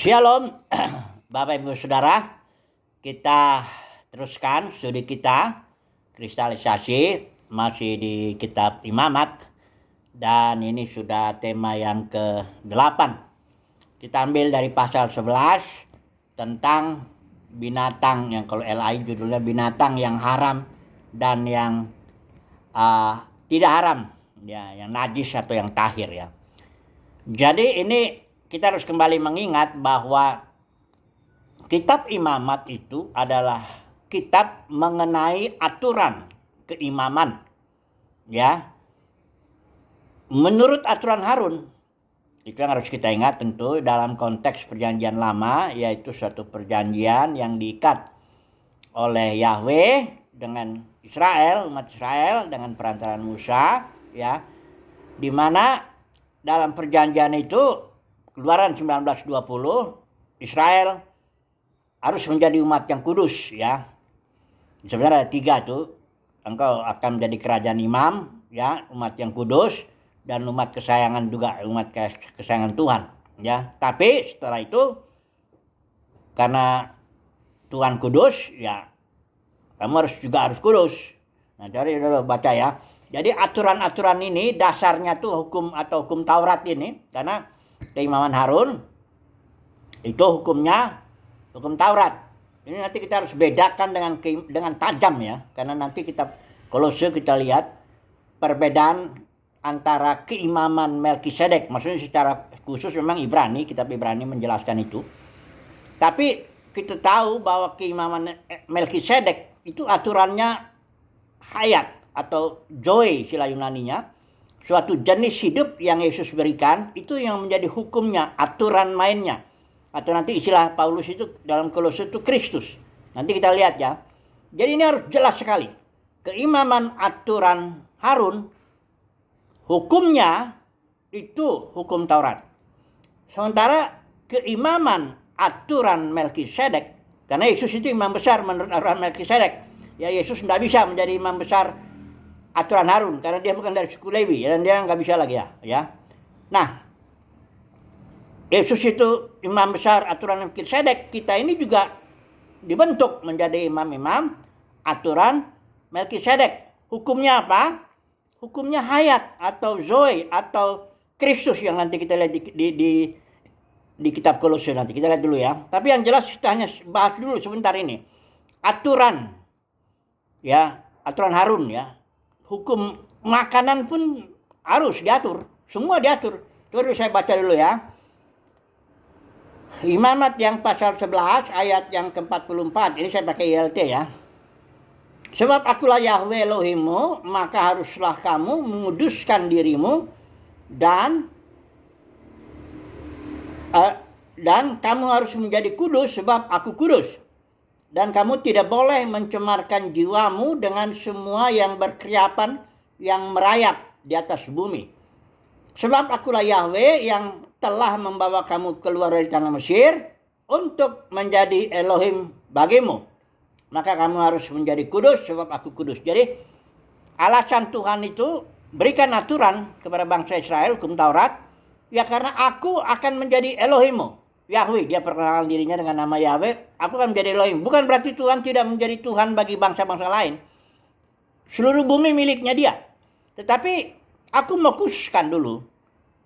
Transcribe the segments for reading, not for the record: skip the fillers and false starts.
Shalom, Bapak Ibu Saudara. Kita teruskan studi kita, kristalisasi, masih di kitab Imamat. Dan ini sudah tema yang ke-8. Kita ambil dari pasal 11 tentang binatang yang kalau LI judulnya binatang yang haram dan yang tidak haram, ya, yang najis atau yang tahir ya. Jadi ini kita harus kembali mengingat bahwa kitab Imamat itu adalah kitab mengenai aturan keimaman, ya. Menurut aturan Harun, itu yang harus kita ingat tentu dalam konteks perjanjian lama, yaitu suatu perjanjian yang diikat oleh Yahweh dengan Israel, umat Israel dengan perantaraan Musa, ya. Di mana dalam perjanjian itu Keluaran 19:20, Israel harus menjadi umat yang kudus, ya. Sebenarnya ada 3 tuh. Engkau akan menjadi kerajaan imam, ya, umat yang kudus, dan umat kesayangan juga, umat kesayangan Tuhan, ya. Tapi setelah itu karena Tuhan kudus, ya, kamu harus kudus. Nah, dari dulu baca ya. Jadi aturan-aturan ini dasarnya tuh hukum atau hukum Taurat ini, karena keimaman Harun itu hukumnya hukum Taurat. Ini nanti kita harus bedakan dengan tajam ya, karena nanti Kolose kita lihat perbedaan antara keimaman Melkisedek, maksudnya secara khusus memang kitab Ibrani menjelaskan itu. Tapi kita tahu bahwa keimaman Melkisedek itu aturannya hayat atau zoe istilah Yunaninya. Suatu jenis hidup yang Yesus berikan, itu yang menjadi hukumnya, aturan mainnya. Atau nanti istilah Paulus itu dalam Kolose itu Kristus. Nanti kita lihat ya. Jadi ini harus jelas sekali. Keimaman aturan Harun, hukumnya itu hukum Taurat. Sementara keimaman aturan Melkisedek, karena Yesus itu imam besar menurut aturan Melkisedek. Ya, Yesus tidak bisa menjadi imam besar aturan Harun karena dia bukan dari suku Lewi dan dia nggak bisa lagi ya. Nah, Yesus itu imam besar aturan Melkisedek, kita ini juga dibentuk menjadi imam-imam aturan Melkisedek. Hukumnya apa? Hukumnya hayat atau zoe atau Kristus yang nanti kita lihat di kitab Kolose nanti. Kita lihat dulu ya. Tapi yang jelas kita hanya bahas dulu sebentar ini. Aturan ya, aturan Harun ya. Hukum makanan pun harus diatur. Semua diatur. Coba saya baca dulu ya. Imamat yang pasal 11 ayat yang ke-44. Ini saya pakai ILT ya. Sebab akulah Yahweh Elohimmu, maka haruslah kamu menguduskan dirimu dan kamu harus menjadi kudus sebab aku kudus. Dan kamu tidak boleh mencemarkan jiwamu dengan semua yang berkeriapan yang merayap di atas bumi. Sebab akulah Yahweh yang telah membawa kamu keluar dari tanah Mesir untuk menjadi Elohim bagimu. Maka kamu harus menjadi kudus sebab aku kudus. Jadi alasan Tuhan itu berikan aturan kepada bangsa Israel, hukum Taurat. Ya karena aku akan menjadi Elohimmu. Yahweh, dia perkenalan dirinya dengan nama Yahweh, aku akan menjadi Elohim. Bukan berarti Tuhan tidak menjadi Tuhan bagi bangsa-bangsa lain. Seluruh bumi miliknya dia. Tetapi aku mau khususkan dulu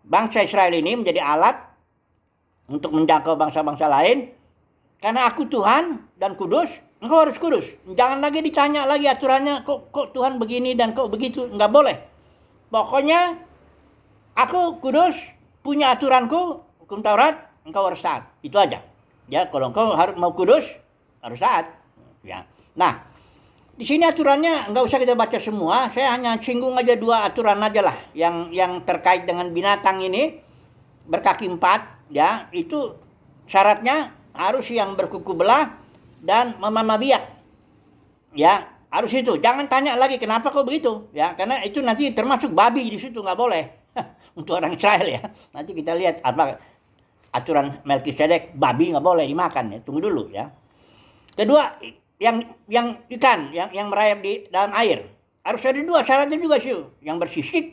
bangsa Israel ini menjadi alat untuk menjangkau bangsa-bangsa lain. Karena aku Tuhan dan kudus, engkau harus kudus. Jangan lagi ditanya lagi aturannya, kok Tuhan begini dan kok begitu. Enggak boleh. Pokoknya aku kudus, punya aturanku, hukum Taurat, engkau harus taat. Itu aja. Ya, kalau engkau mau kudus, harus taat. Ya. Nah, di sini aturannya nggak usah kita baca semua. Saya hanya singgung aja 2 aturan aja lah yang terkait dengan binatang ini berkaki 4. Ya, itu syaratnya harus yang berkuku belah dan memamah biak. Ya, harus itu. Jangan tanya lagi kenapa kok begitu. Ya, karena itu nanti termasuk babi di situ, nggak boleh. Untuk orang Israel ya. Nanti kita lihat apa aturan Melkisedek, babi nggak boleh dimakan ya. Tunggu dulu ya. Kedua, yang ikan yang merayap di dalam air harus ada 2 syaratnya juga sih. Yang bersisik,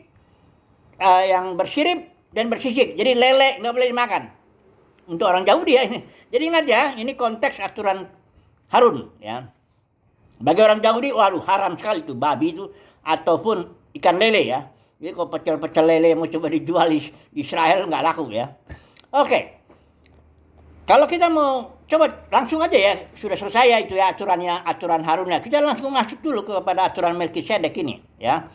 yang bersirip dan bersisik. Jadi lele nggak boleh dimakan. untuk orang Yahudi ya ini. Jadi ingat ya, ini konteks aturan Harun ya. Bagi orang Yahudi, waduh haram sekali itu babi itu ataupun ikan lele ya. Jadi kalau pecel-pecel lele mau coba dijual di Israel nggak laku ya. Oke. Kalau kita mau coba langsung aja ya, sudah selesai ya itu ya aturan Harun ya. Kita langsung masuk dulu kepada aturan Melkisedek ini ya.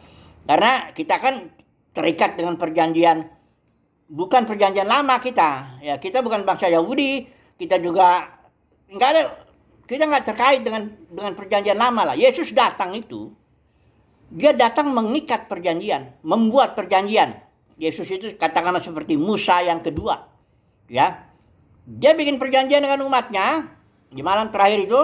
Karena kita kan terikat dengan perjanjian, bukan perjanjian lama kita. Ya, kita bukan bangsa Yahudi, kita juga kita nggak terkait dengan perjanjian lama lah. Yesus datang itu, dia datang mengikat perjanjian, membuat perjanjian. Yesus itu katakanlah seperti Musa yang kedua, ya. Dia bikin perjanjian dengan umatnya. Di malam terakhir itu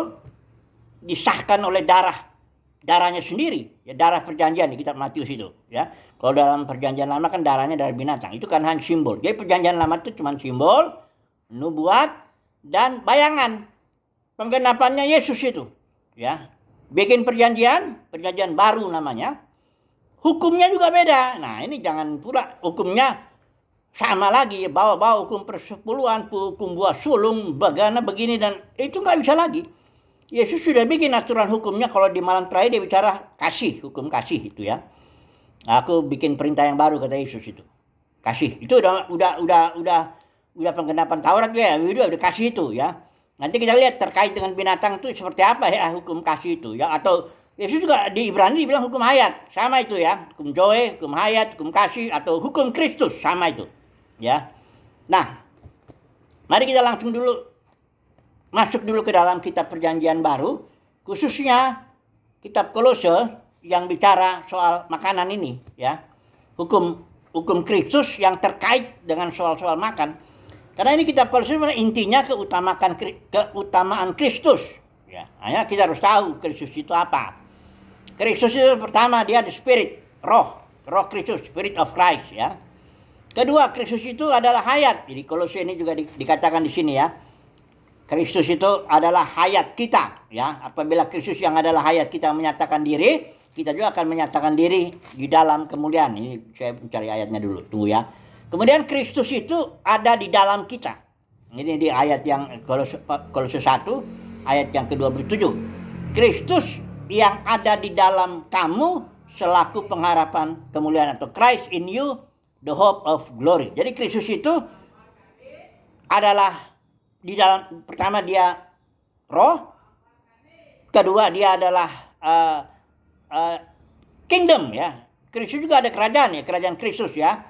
disahkan oleh darahnya sendiri, ya, darah perjanjian di kitab Matius itu, ya. Kalau dalam perjanjian lama kan darahnya darah binatang, itu kan hanya simbol. Jadi perjanjian lama itu cuma simbol, nubuat dan bayangan. Penggenapannya Yesus itu, ya. Bikin perjanjian baru namanya. Hukumnya juga beda. Nah, ini jangan pula hukumnya sama lagi, bawa hukum persepuluhan, hukum buah sulung, bagaimana begini dan itu nggak bisa lagi. Yesus sudah bikin aturan hukumnya. Kalau di malam terakhir dia bicara kasih, hukum kasih itu ya. Aku bikin perintah yang baru kata Yesus itu. Kasih. Itu udah penggenapan Taurat ya. Udah kasih itu ya. Nanti kita lihat terkait dengan binatang itu seperti apa ya hukum kasih itu ya. Atau Yesus juga di Ibrani dibilang hukum hayat. Sama itu ya. Hukum Zoe, hukum hayat, hukum kasih atau hukum Kristus sama itu. Ya. Nah, mari kita langsung masuk dulu ke dalam kitab perjanjian baru, khususnya kitab Kolose yang bicara soal makanan ini ya. Hukum Kristus yang terkait dengan soal-soal makan. Karena ini kitab Kolose intinya keutamaan Kristus ya. Hanya kita harus tahu Kristus itu apa. Kristus itu pertama dia the spirit, roh Kristus, spirit of Christ ya. Kedua, Kristus itu adalah hayat. Jadi Kolose ini juga dikatakan di sini ya. Kristus itu adalah hayat kita ya. Apabila Kristus yang adalah hayat kita menyatakan diri, kita juga akan menyatakan diri di dalam kemuliaan. Ini saya mencari ayatnya dulu, tunggu ya. Kemudian Kristus itu ada di dalam kita. Ini di ayat yang Kolose 1 ayat yang ke-27. Kristus yang ada di dalam kamu selaku pengharapan kemuliaan atau Christ in you the hope of glory. Jadi Kristus itu adalah di dalam, pertama dia roh, kedua dia adalah kingdom ya. Kristus juga ada kerajaan ya, kerajaan Kristus ya.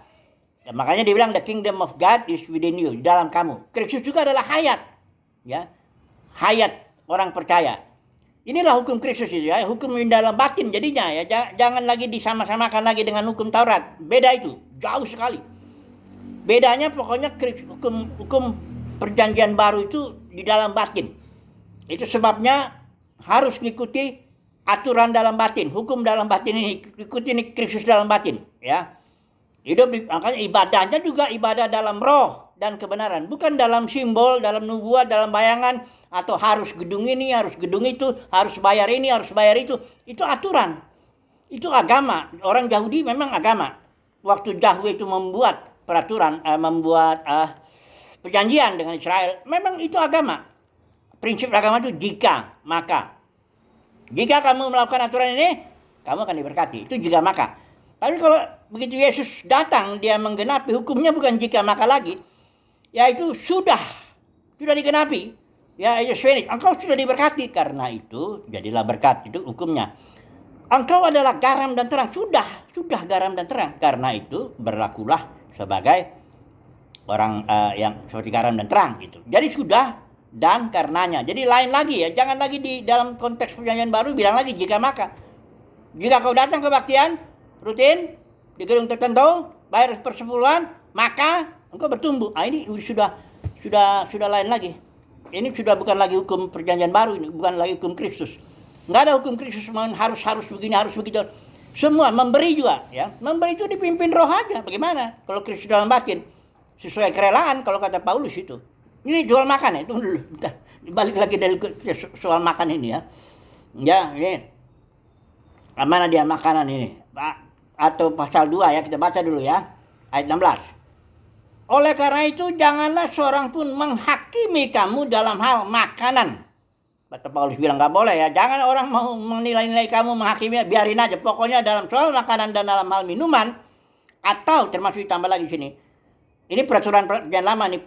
Dan makanya dibilang the kingdom of God is within you, di dalam kamu. Kristus juga adalah hayat ya. Hayat orang percaya. Inilah hukum Kristus itu ya, hukum di dalam batin jadinya ya. Jangan lagi disama-samakan lagi dengan hukum Taurat. Beda itu, jauh sekali. Bedanya pokoknya hukum perjanjian baru itu di dalam batin. Itu sebabnya harus mengikuti aturan dalam batin, hukum dalam batin ini, ikuti Kristus dalam batin ya. Hidup makanya ibadahnya juga ibadah dalam roh dan kebenaran, bukan dalam simbol, dalam nubuat, dalam bayangan atau harus gedung ini, harus gedung itu, harus bayar ini, harus bayar itu. Itu aturan. Itu agama. Orang Yahudi memang agama. Waktu Yahweh itu membuat peraturan, membuat perjanjian dengan Israel, memang itu agama. Prinsip agama itu jika, maka. Jika kamu melakukan aturan ini, kamu akan diberkati. Itu jika maka. Tapi kalau begitu Yesus datang, dia menggenapi hukumnya bukan jika maka lagi. Yaitu sudah digenapi. Ya, it's finished. Engkau sudah diberkati. Karena itu, jadilah berkat. Itu hukumnya. Engkau adalah garam dan terang. Sudah garam dan terang. Karena itu, berlakulah sebagai orang yang seperti garam dan terang. Gitu. Jadi sudah dan karenanya. Jadi lain lagi ya. Jangan lagi di dalam konteks perjanjian baru bilang lagi jika maka. Jika kau datang ke kebaktian rutin di gedung tertentu, bayar persepuluhan, maka engkau bertumbuh. Ini sudah lain lagi. Ini sudah bukan lagi hukum perjanjian baru, ini bukan lagi hukum Kristus. Nggak ada hukum Kristus harus begini, harus begitu. Semua memberi juga ya. Memberi itu dipimpin roh aja. Bagaimana? Kalau Kristus dalam batin sesuai kerelaan kalau kata Paulus itu. Ini jual makan ya. Tunggu dulu. Balik lagi dari soal makan ini ya. Ya, ini. Mana dia makanan ini? Atau pasal 2 ya, kita baca dulu ya. Ayat 16. Oleh karena itu janganlah seorang pun menghakimi kamu dalam hal makanan. Kata Paulus bilang nggak boleh ya. Jangan orang mau menilai-nilai kamu, menghakimi, biarin aja. Pokoknya dalam soal makanan dan dalam hal minuman, atau termasuk ditambah lagi di sini. Ini peraturan perjanjian lama nih,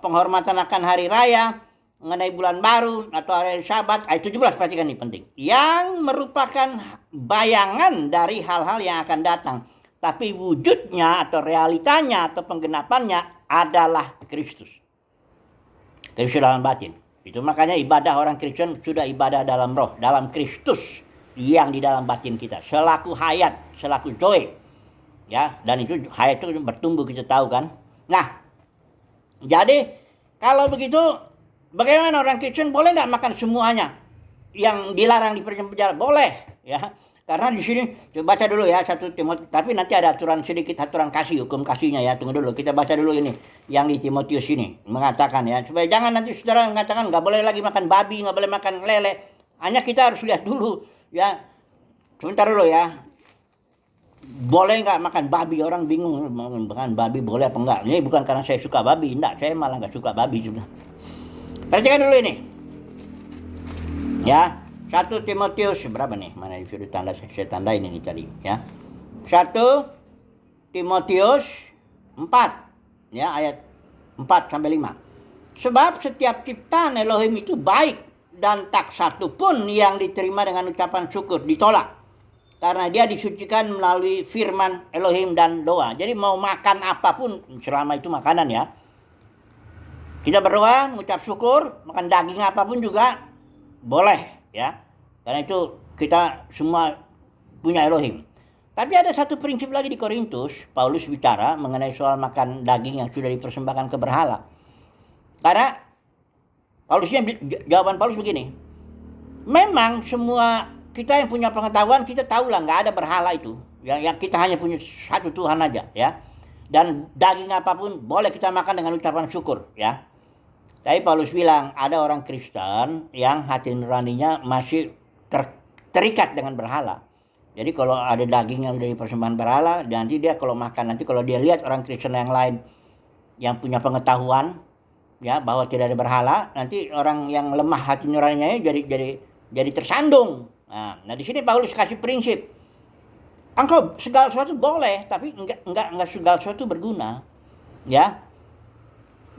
penghormatan akan hari raya, mengenai bulan baru atau hari Sabat, ayat 17 perhatikan ini penting. Yang merupakan bayangan dari hal-hal yang akan datang. Tapi wujudnya atau realitanya atau penggenapannya adalah Kristus. Kristus dalam batin. Itu makanya ibadah orang Kristen sudah ibadah dalam roh, dalam Kristus yang di dalam batin kita. Selaku hayat, selaku zoe. Ya, dan itu hayat itu bertumbuh, kita tahu kan. Nah, jadi kalau begitu bagaimana orang Kristen boleh nggak makan semuanya yang dilarang di perjanjian? Boleh, ya. Karena di sini baca dulu ya 1 Timotius, tapi nanti ada aturan sedikit, aturan kasih, hukum kasihnya ya. Tunggu dulu, kita baca dulu ini yang di Timotius ini mengatakan ya, supaya jangan nanti saudara mengatakan nggak boleh lagi makan babi, nggak boleh makan lele. Hanya kita harus lihat dulu ya. Sebentar dulu ya. Boleh nggak makan babi? Orang bingung makan babi boleh apa enggak. Ini bukan karena saya suka babi, enggak, saya malah nggak suka babi sebenarnya. Perhatikan dulu ini. Ya. 1 Timotius berapa nih? Mana disuruh tanda, saya tanda ini tadi ya. 1 Timotius 4 ya, ayat 4 sampai 5. Sebab setiap ciptaan Elohim itu baik dan tak satu pun yang diterima dengan ucapan syukur ditolak. Karena dia disucikan melalui firman Elohim dan doa. Jadi mau makan apapun selama itu makanan ya. Kita berdoa, mengucap syukur, makan daging apapun juga boleh. Ya, karena itu kita semua punya Elohim. Tapi ada satu prinsip lagi di Korintus, Paulus bicara mengenai soal makan daging yang sudah dipersembahkan ke berhala. Karena jawaban Paulus begini, memang semua kita yang punya pengetahuan, kita tahu lah nggak ada berhala itu. Yang kita hanya punya satu Tuhan aja ya. Dan daging apapun boleh kita makan dengan ucapan syukur ya. Tapi Paulus bilang ada orang Kristen yang hati nuraninya masih terikat dengan berhala. Jadi kalau ada daging yang dari persembahan berhala, nanti dia kalau makan, nanti kalau dia lihat orang Kristen yang lain yang punya pengetahuan ya bahwa tidak ada berhala, nanti orang yang lemah hati nuraninya jadi tersandung. Nah, di sini Paulus kasih prinsip. Engkau segala sesuatu boleh, tapi enggak segala sesuatu berguna. Ya.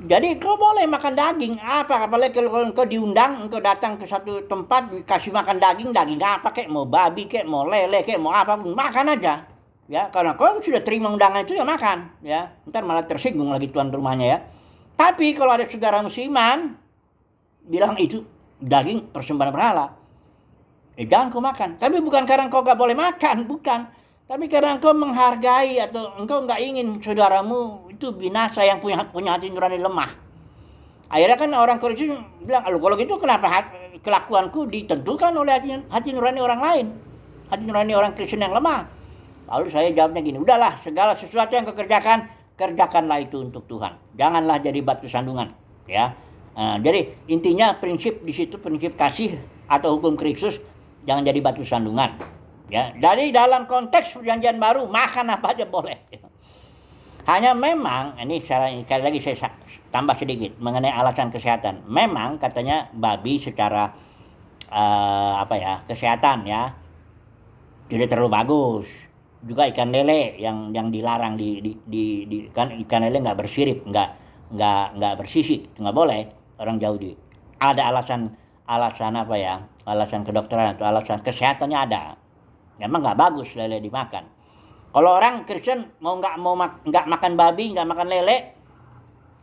Jadi kau boleh makan daging, apalagi kalau engkau diundang, engkau datang ke satu tempat dikasih makan daging apa kek, mau babi kek, mau lele kek, mau apapun, makan aja. Ya, karena kau sudah terima undangan itu ya makan, ya. Ntar malah tersinggung lagi tuan rumahnya ya. Tapi kalau ada saudara musiman bilang itu daging persembahan berhala, jangan kau makan. Tapi bukan karena kau gak boleh makan, bukan. Tapi karena engkau menghargai atau engkau nggak ingin saudaramu itu binasa yang punya hati nurani lemah. Akhirnya kan orang Kristen bilang, kalau gitu kenapa kelakuanku ditentukan oleh hati nurani orang lain, hati nurani orang Kristen yang lemah. Lalu saya jawabnya gini, udahlah segala sesuatu yang kau kerjakan, kerjakanlah itu untuk Tuhan. Janganlah jadi batu sandungan, ya. Jadi intinya prinsip di situ, prinsip kasih atau hukum Kristus, jangan jadi batu sandungan. Ya, dari dalam konteks perjanjian baru makan apa aja boleh. Hanya memang ini sekali lagi saya tambah sedikit mengenai alasan kesehatan. Memang katanya babi secara kesehatan ya tidak terlalu bagus. Juga ikan lele yang dilarang ikan lele nggak bersirip, nggak bersisik, nggak boleh orang Yahudi. Ada alasan alasan kedokteran atau alasan kesehatannya ada. Memang nggak bagus lele dimakan. Kalau orang Kristen nggak makan babi, nggak makan lele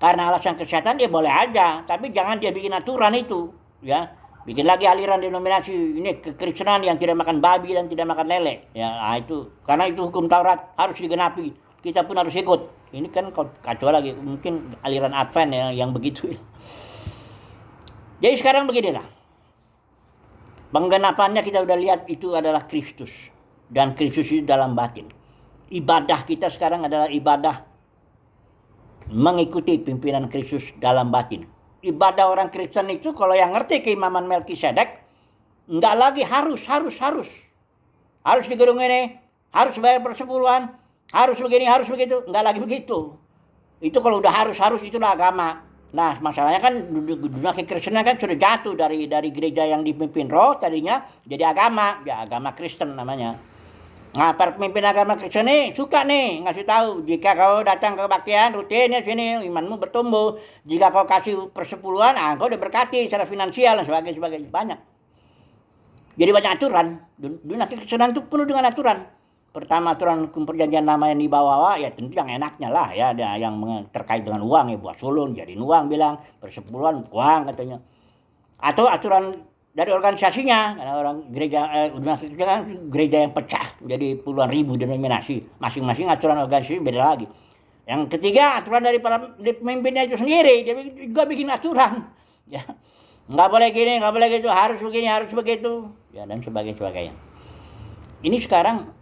karena alasan kesehatan dia boleh aja, tapi jangan dia bikin aturan itu, ya. Bikin lagi aliran denominasi ini kekristenan yang tidak makan babi dan tidak makan lele, ya. Itu karena itu hukum Taurat harus digenapi. Kita pun harus ikut. Ini kan kacau lagi, mungkin aliran Advent ya, yang begitu. Jadi sekarang beginilah. Penggenapannya kita udah lihat itu adalah Kristus. Dan Kristus itu dalam batin. Ibadah kita sekarang adalah ibadah mengikuti pimpinan Kristus dalam batin. Ibadah orang Kristen itu kalau yang ngerti keimaman Melkisedek, enggak lagi harus di gedung ini, harus bayar persepuluhan, harus begini, harus begitu, enggak lagi begitu. Itu kalau udah harus itulah agama. Nah, masalahnya kan dunia kekristenan kan sudah jatuh dari gereja yang dipimpin roh tadinya jadi agama, ya agama Kristen namanya. Nah, para pemimpin agama Kristen nih suka nih ngasih tahu, jika kau datang ke kebaktian rutin ya sini imanmu bertumbuh. Jika kau kasih persepuluhan, kau udah berkati secara finansial dan sebagainya banyak. Jadi banyak aturan. Dunia kekristenan itu penuh dengan aturan. Pertama aturan hukum perjanjian lama yang dibawa ya tentu yang enaknya lah ya, ada yang terkait dengan uang ya buat sulung jadiin uang bilang persepuluhan uang katanya, atau aturan dari organisasinya karena orang gereja organisasi kan gereja yang pecah jadi puluhan ribu denominasi, masing-masing aturan organisasi beda lagi. Yang ketiga aturan dari para pemimpinnya itu sendiri, dia juga bikin aturan ya, nggak boleh gini nggak boleh gitu, harus begini harus begitu ya, dan sebagainya. Ini sekarang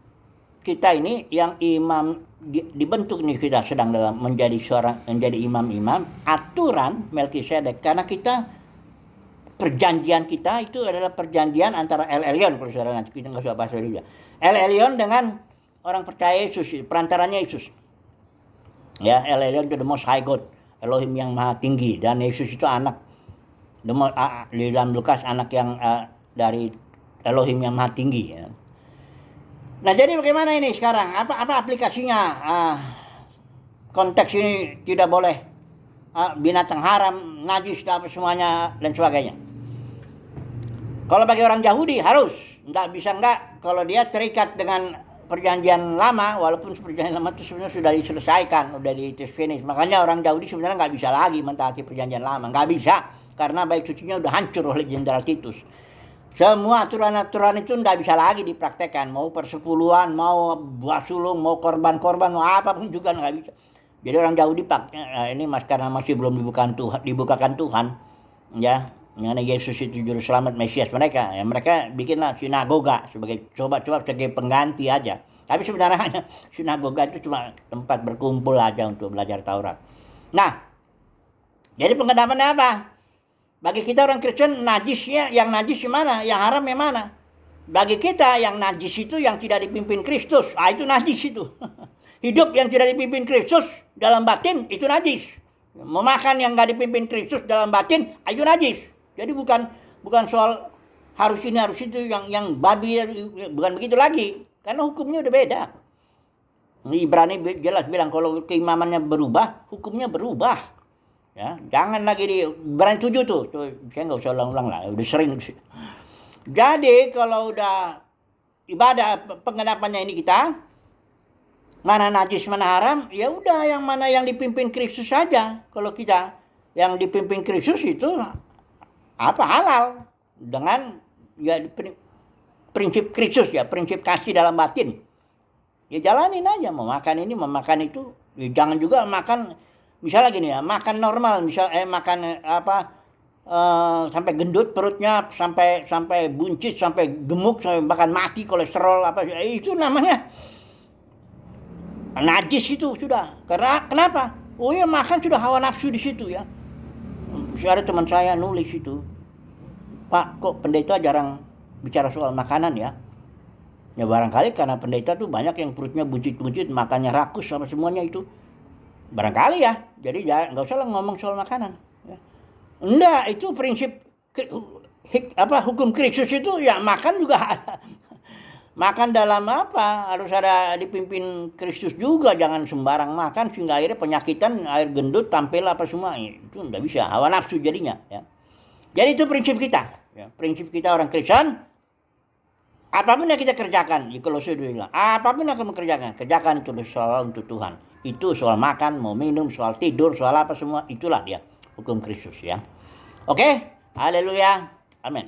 kita ini yang imam dibentuk nih, kita sedang dalam menjadi imam-imam aturan Melkisedek, karena kita perjanjian kita itu adalah perjanjian antara El Elyon, kalau saudara nanti kita nggak usah bahas juga. El Elyon dengan orang percaya Yesus, perantaranya Yesus. Ya, El Elyon itu the most high God, Elohim yang maha tinggi, dan Yesus itu anak di dalam Lukas anak yang dari Elohim yang maha tinggi ya. Nah, jadi bagaimana ini sekarang? Apa aplikasinya? Konteks ini tidak boleh binatang haram, najis, apa semuanya dan sebagainya. Kalau bagi orang Yahudi harus, enggak kalau dia terikat dengan perjanjian lama, walaupun perjanjian lama itu sebenarnya sudah diselesaikan, sudah finish. Makanya orang Yahudi sebenarnya nggak bisa lagi mentaati perjanjian lama, nggak bisa, karena bait sucinya udah hancur oleh Jenderal Titus. Semua aturan-aturan itu tidak bisa lagi dipraktekkan. Mau persepuluhan, mau buat sulung, mau korban-korban, mau apapun juga nggak bisa. Jadi orang Yahudi ini karena masih belum dibukakan Tuhan, ya, mengenai Yesus itu juru selamat Mesias mereka. Ya, mereka bikinlah sinagoga sebagai coba-coba sebagai pengganti aja. Tapi sebenarnya sinagoga itu cuma tempat berkumpul aja untuk belajar Taurat. Nah, jadi pengendapannya apa? Bagi kita orang Kristen, najisnya yang najis mana? Yang haram yang mana? Bagi kita yang najis itu yang tidak dipimpin Kristus. Itu najis itu. Hidup yang tidak dipimpin Kristus dalam batin itu najis. Memakan yang nggak dipimpin Kristus dalam batin itu najis. Jadi bukan soal harus ini harus itu yang babi, bukan begitu lagi. Karena hukumnya udah beda. Ibrani jelas bilang kalau keimamannya berubah, hukumnya berubah. Ya, jangan lagi di Ibrani 7 tuh saya nggak usah ulang-ulang lah, udah sering. Jadi kalau udah ibadah pengendapannya ini kita mana najis mana haram, ya udah yang mana yang dipimpin Kristus saja. Kalau kita yang dipimpin Kristus itu halal dengan ya prinsip Kristus ya, prinsip kasih dalam batin. Ya jalanin aja, mau makan ini mau makan itu, ya jangan juga makan misalnya gini ya, makan normal, makan sampai gendut perutnya, sampai buncit, sampai gemuk, sampai bahkan mati kolesterol itu namanya najis itu sudah. Karena kenapa? Oh ya makan sudah hawa nafsu di situ ya. Ada teman saya nulis itu, Pak, kok pendeta jarang bicara soal makanan ya? Ya barangkali karena pendeta tuh banyak yang perutnya buncit-buncit, makannya rakus sama semuanya itu. Barangkali ya, jadi nggak usah lah ngomong soal makanan. Ya. Enggak, itu prinsip hukum Kristus itu ya makan juga makan dalam harus ada dipimpin Kristus juga, jangan sembarang makan sehingga akhirnya penyakitan, air gendut, tampil apa semua itu nggak bisa, hawa nafsu jadinya. Ya. Jadi itu prinsip kita, ya. Prinsip kita orang Kristen. Apapun yang kita kerjakan, di Kolose bilang, apapun yang kamu kerjakan itu soal untuk Tuhan. Itu soal makan, mau minum, soal tidur, soal apa semua, itulah dia hukum Kristus ya. Oke, haleluya, amin.